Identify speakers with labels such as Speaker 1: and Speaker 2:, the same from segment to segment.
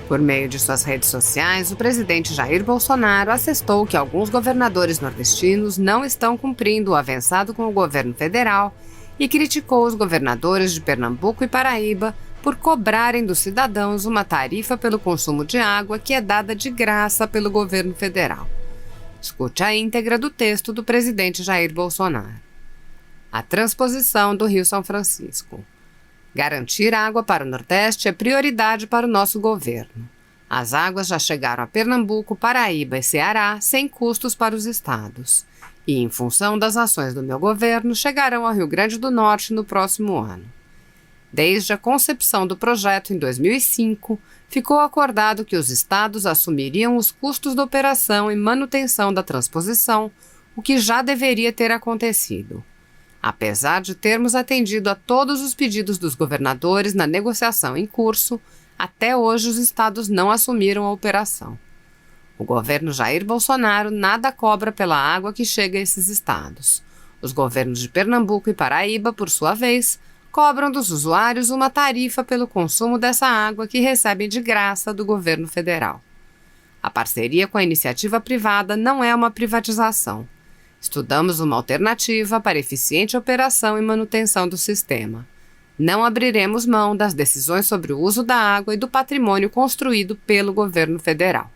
Speaker 1: Por meio de suas redes sociais, o presidente Jair Bolsonaro atestou que alguns governadores nordestinos não estão cumprindo o avançado com o governo federal e criticou os governadores de Pernambuco e Paraíba por cobrarem dos cidadãos uma tarifa pelo consumo de água que é dada de graça pelo governo federal. Escute a íntegra do texto do presidente Jair Bolsonaro. A transposição do Rio São Francisco. Garantir água para o Nordeste é prioridade para o nosso governo. As águas já chegaram a Pernambuco, Paraíba e Ceará sem custos para os estados. E, em função das ações do meu governo, chegarão ao Rio Grande do Norte no próximo ano. Desde a concepção do projeto em 2005, ficou acordado que os estados assumiriam os custos da operação e manutenção da transposição, o que já deveria ter acontecido. Apesar de termos atendido a todos os pedidos dos governadores na negociação em curso, até hoje os estados não assumiram a operação. O governo Jair Bolsonaro nada cobra pela água que chega a esses estados. Os governos de Pernambuco e Paraíba, por sua vez, cobram dos usuários uma tarifa pelo consumo dessa água que recebem de graça do governo federal. A parceria com a iniciativa privada não é uma privatização. Estudamos uma alternativa para eficiente operação e manutenção do sistema. Não abriremos mão das decisões sobre o uso da água e do patrimônio construído pelo governo federal.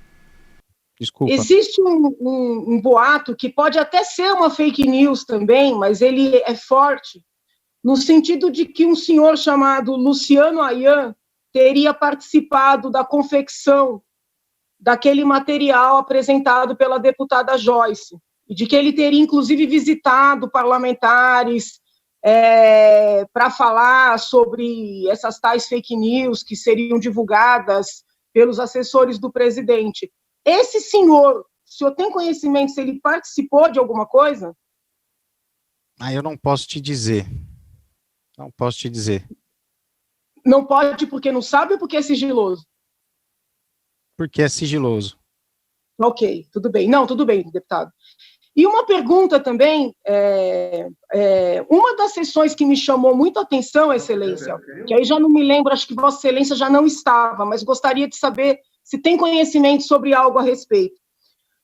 Speaker 2: Desculpa.
Speaker 3: Existe um boato que pode até ser uma fake news também, mas ele é forte, no sentido de que um senhor chamado Luciano Ayan teria participado da confecção daquele material apresentado pela deputada Joyce, e de que ele teria, inclusive, visitado parlamentares para falar sobre essas tais fake news que seriam divulgadas pelos assessores do presidente. Esse senhor, o senhor tem conhecimento se ele participou de alguma coisa?
Speaker 2: Eu não posso te dizer. Não posso te dizer.
Speaker 3: Não pode porque não sabe ou porque é sigiloso?
Speaker 2: Porque é sigiloso.
Speaker 3: Ok, tudo bem. Não, tudo bem, deputado. E uma pergunta também, uma das sessões que me chamou muito a atenção, Excelência, que aí já não me lembro, acho que Vossa Excelência já não estava, mas gostaria de saber se tem conhecimento sobre algo a respeito.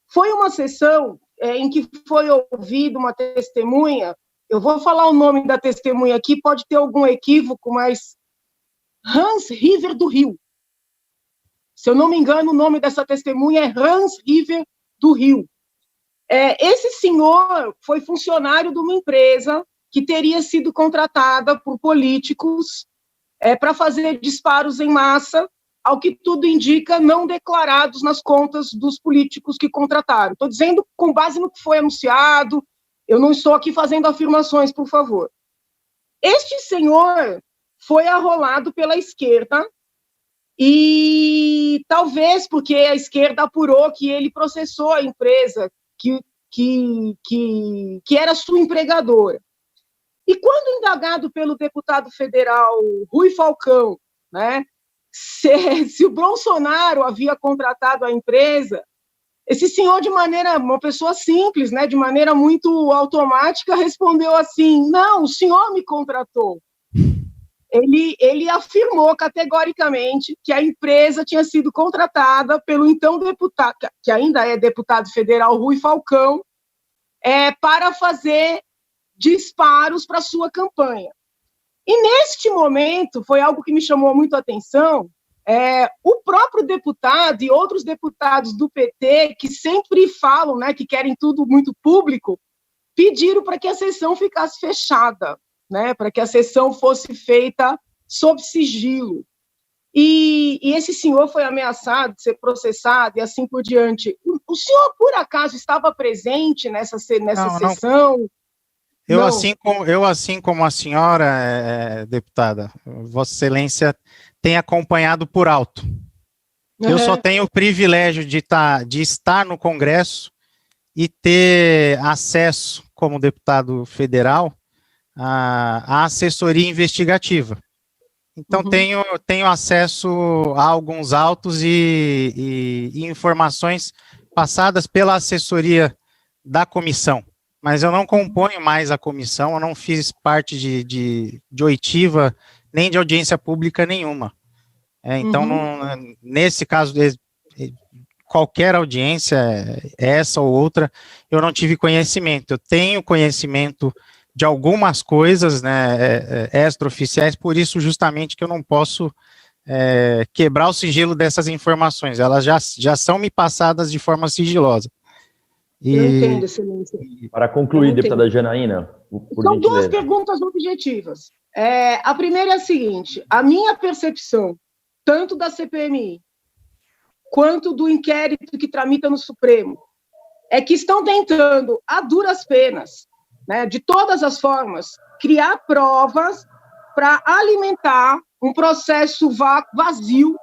Speaker 3: Foi uma sessão em que foi ouvida uma testemunha, eu vou falar o nome da testemunha aqui, pode ter algum equívoco, mas Hans River do Rio. Se eu não me engano, o nome dessa testemunha é Hans River do Rio. Esse senhor foi funcionário de uma empresa que teria sido contratada por políticos para fazer disparos em massa, ao que tudo indica, não declarados nas contas dos políticos que contrataram. Estou dizendo com base no que foi anunciado, eu não estou aqui fazendo afirmações, por favor. Este senhor foi arrolado pela esquerda, e talvez porque a esquerda apurou que ele processou a empresa que era sua empregadora. E quando indagado pelo deputado federal Rui Falcão, né, se o Bolsonaro havia contratado a empresa, esse senhor, uma pessoa simples, né, de maneira muito automática, respondeu assim: não, o senhor me contratou. Ele afirmou categoricamente que a empresa tinha sido contratada pelo então deputado, que ainda é deputado federal, Rui Falcão, para fazer disparos para sua campanha. E, neste momento, foi algo que me chamou muito a atenção, o próprio deputado e outros deputados do PT, que sempre falam, né, que querem tudo muito público, pediram para que a sessão ficasse fechada, né, para que a sessão fosse feita sob sigilo. E esse senhor foi ameaçado de ser processado e assim por diante. O senhor, por acaso, estava presente nessa sessão?
Speaker 2: Eu, assim como a senhora, deputada, Vossa Excelência tem acompanhado por alto. Eu só tenho o privilégio de estar no Congresso e ter acesso, como deputado federal, à assessoria investigativa. Então, tenho acesso a alguns autos e informações passadas pela assessoria da comissão, mas eu não componho mais a comissão, eu não fiz parte de oitiva, nem de audiência pública nenhuma. Então, nesse caso, qualquer audiência, essa ou outra, eu não tive conhecimento. Eu tenho conhecimento de algumas coisas, né, extraoficiais, por isso justamente que eu não posso quebrar o sigilo dessas informações. Elas já são me passadas de forma sigilosa.
Speaker 3: Eu entendo, excelência.
Speaker 4: Para concluir, deputada Janaína,
Speaker 3: são duas perguntas objetivas. A primeira é a seguinte: a minha percepção, tanto da CPMI quanto do inquérito que tramita no Supremo, é que estão tentando, a duras penas, né, de todas as formas, criar provas para alimentar um processo vazio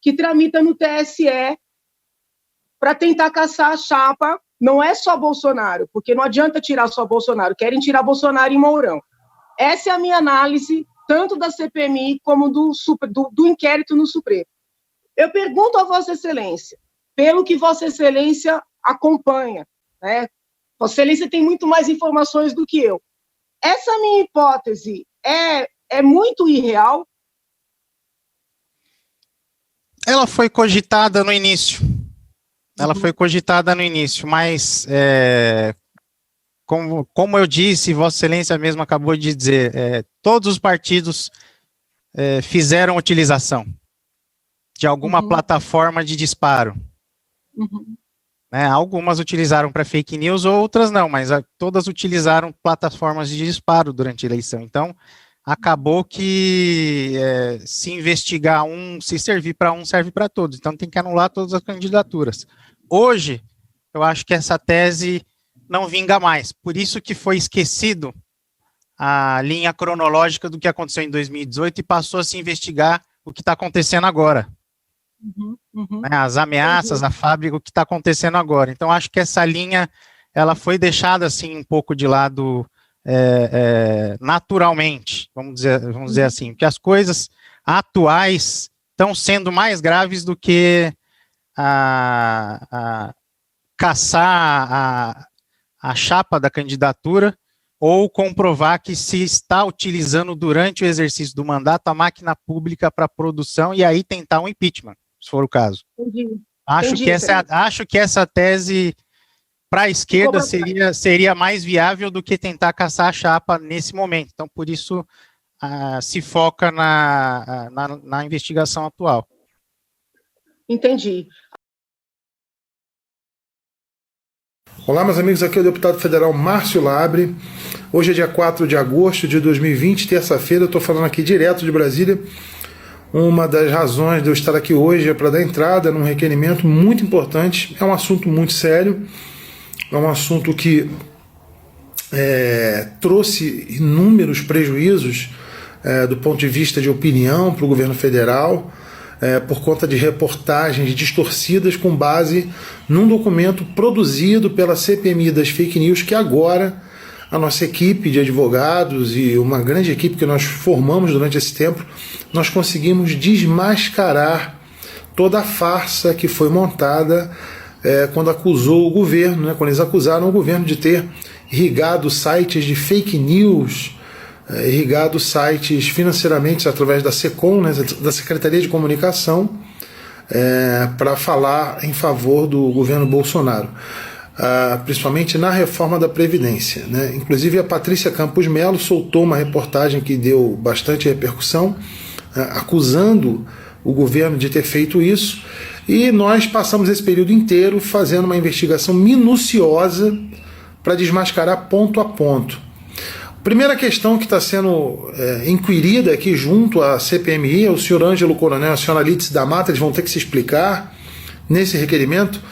Speaker 3: que tramita no TSE para tentar caçar a chapa. Não é só Bolsonaro, porque não adianta tirar só Bolsonaro, querem tirar Bolsonaro e Mourão. Essa é a minha análise, tanto da CPMI como do inquérito no Supremo. Eu pergunto a Vossa Excelência, pelo que Vossa Excelência acompanha, né? Vossa Excelência tem muito mais informações do que eu. Essa minha hipótese é muito irreal?
Speaker 2: Ela foi cogitada no início. Mas, como eu disse, Vossa Excelência mesmo acabou de dizer, todos os partidos fizeram utilização de alguma plataforma de disparo. Né? Algumas utilizaram para fake news, outras não, mas todas utilizaram plataformas de disparo durante a eleição. Então, acabou que se investigar se servir para um, serve para todos. Então, tem que anular todas as candidaturas. Hoje, eu acho que essa tese não vinga mais. Por isso que foi esquecido a linha cronológica do que aconteceu em 2018 e passou a se investigar o que está acontecendo agora. Né, as ameaças à fábrica, o que está acontecendo agora. Então, acho que essa linha ela foi deixada assim um pouco de lado naturalmente, vamos dizer assim, porque as coisas atuais estão sendo mais graves do que caçar a chapa da candidatura ou comprovar que se está utilizando durante o exercício do mandato a máquina pública para produção e aí tentar um impeachment, se for o caso. Acho que essa tese para a esquerda seria mais viável do que tentar caçar a chapa nesse momento. Então, por isso, se foca na investigação atual.
Speaker 3: Entendi.
Speaker 5: Olá, meus amigos, aqui é o deputado federal Márcio Labre. Hoje é dia 4 de agosto de 2020, terça-feira. Eu estou falando aqui direto de Brasília. Uma das razões de eu estar aqui hoje é para dar entrada num requerimento muito importante. É um assunto muito sério, é um assunto que trouxe inúmeros prejuízos do ponto de vista de opinião para o governo federal, por conta de reportagens distorcidas com base num documento produzido pela CPMI das fake news, que agora a nossa equipe de advogados e uma grande equipe que nós formamos durante esse tempo, nós conseguimos desmascarar toda a farsa que foi montada quando acusou o governo, né, quando eles acusaram o governo de ter irrigado sites de fake news, irrigado sites financeiramente através da SECOM, né, da Secretaria de Comunicação, para falar em favor do governo Bolsonaro, principalmente na reforma da Previdência, né? Inclusive a Patrícia Campos Melo soltou uma reportagem que deu bastante repercussão, acusando o governo de ter feito isso, e nós passamos esse período inteiro fazendo uma investigação minuciosa para desmascarar ponto a ponto. Primeira questão que está sendo inquirida aqui junto à CPMI, o senhor Ângelo Coronel e a senhora Lídice da Mata, eles vão ter que se explicar nesse requerimento,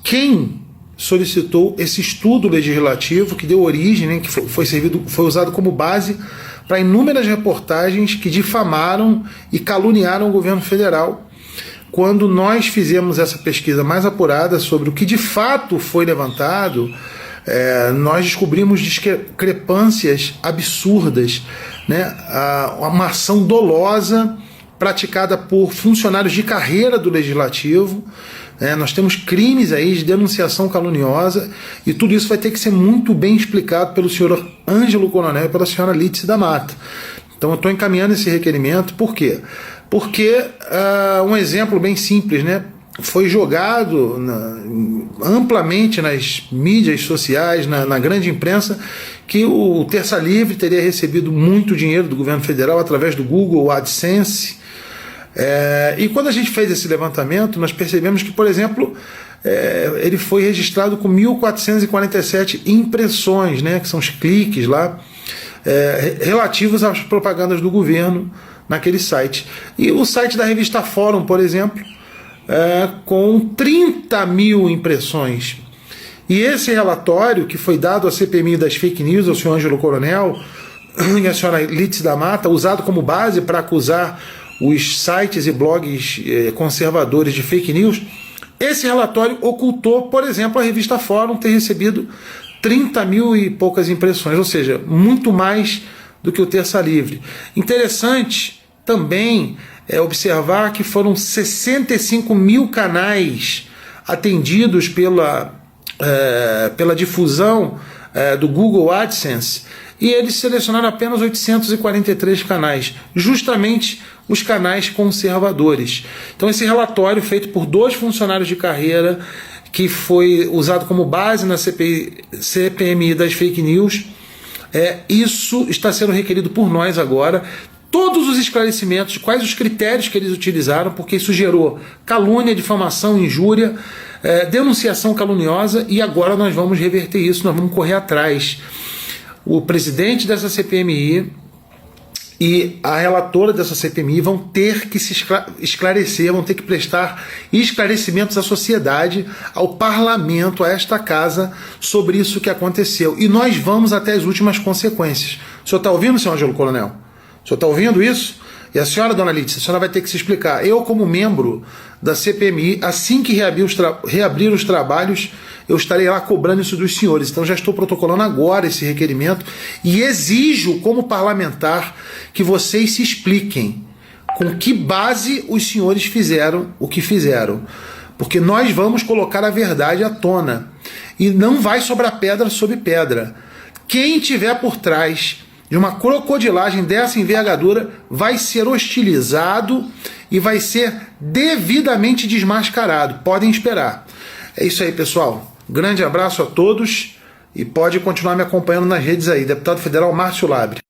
Speaker 5: quem solicitou esse estudo legislativo que deu origem, né, que foi usado como base para inúmeras reportagens que difamaram e caluniaram o governo federal. Quando nós fizemos essa pesquisa mais apurada sobre o que de fato foi levantado, nós descobrimos discrepâncias absurdas, né? Uma ação dolosa praticada por funcionários de carreira do Legislativo. Nós temos crimes aí de denunciação caluniosa, e tudo isso vai ter que ser muito bem explicado pelo senhor Ângelo Coronel e pela senhora Lídice da Mata. Então eu estou encaminhando esse requerimento. Por quê? Porque um exemplo bem simples, né? Foi jogado amplamente nas mídias sociais, na grande imprensa, que o Terça Livre teria recebido muito dinheiro do governo federal através do Google AdSense. E quando a gente fez esse levantamento, nós percebemos que, por exemplo, ele foi registrado com 1.447 impressões, né, que são os cliques lá, relativos às propagandas do governo naquele site. E o site da revista Fórum, por exemplo, com 30 mil impressões. E esse relatório, que foi dado à CPMI das fake news, ao senhor Ângelo Coronel e à senhora Lídice da Mata, usado como base para acusar os sites e blogs conservadores de fake news, esse relatório ocultou, por exemplo, a revista Fórum ter recebido 30 mil e poucas impressões, ou seja, muito mais do que o Terça Livre. Interessante também observar que foram 65 mil canais atendidos pela difusão do Google AdSense, e eles selecionaram apenas 843 canais, justamente os canais conservadores. Então esse relatório, feito por 2 funcionários de carreira, que foi usado como base na CPMI das fake news, isso está sendo requerido por nós agora. Todos os esclarecimentos, quais os critérios que eles utilizaram, porque isso gerou calúnia, difamação, injúria, denunciação caluniosa, e agora nós vamos reverter isso, nós vamos correr atrás. O presidente dessa CPMI e a relatora dessa CPMI vão ter que se esclarecer, vão ter que prestar esclarecimentos à sociedade, ao parlamento, a esta casa, sobre isso que aconteceu. E nós vamos até as últimas consequências. O senhor está ouvindo, senhor Ângelo Coronel? O senhor está ouvindo isso? E a senhora, dona Lídice, a senhora vai ter que se explicar. Eu, como membro da CPMI, assim que reabrir os trabalhos, eu estarei lá cobrando isso dos senhores. Então já estou protocolando agora esse requerimento e exijo, como parlamentar, que vocês se expliquem com que base os senhores fizeram o que fizeram. Porque nós vamos colocar a verdade à tona. E não vai sobrar pedra sobre pedra. Quem tiver por trás de uma crocodilagem dessa envergadura vai ser hostilizado e vai ser devidamente desmascarado. Podem esperar. É isso aí, pessoal. Grande abraço a todos e pode continuar me acompanhando nas redes aí. Deputado Federal Márcio Labre.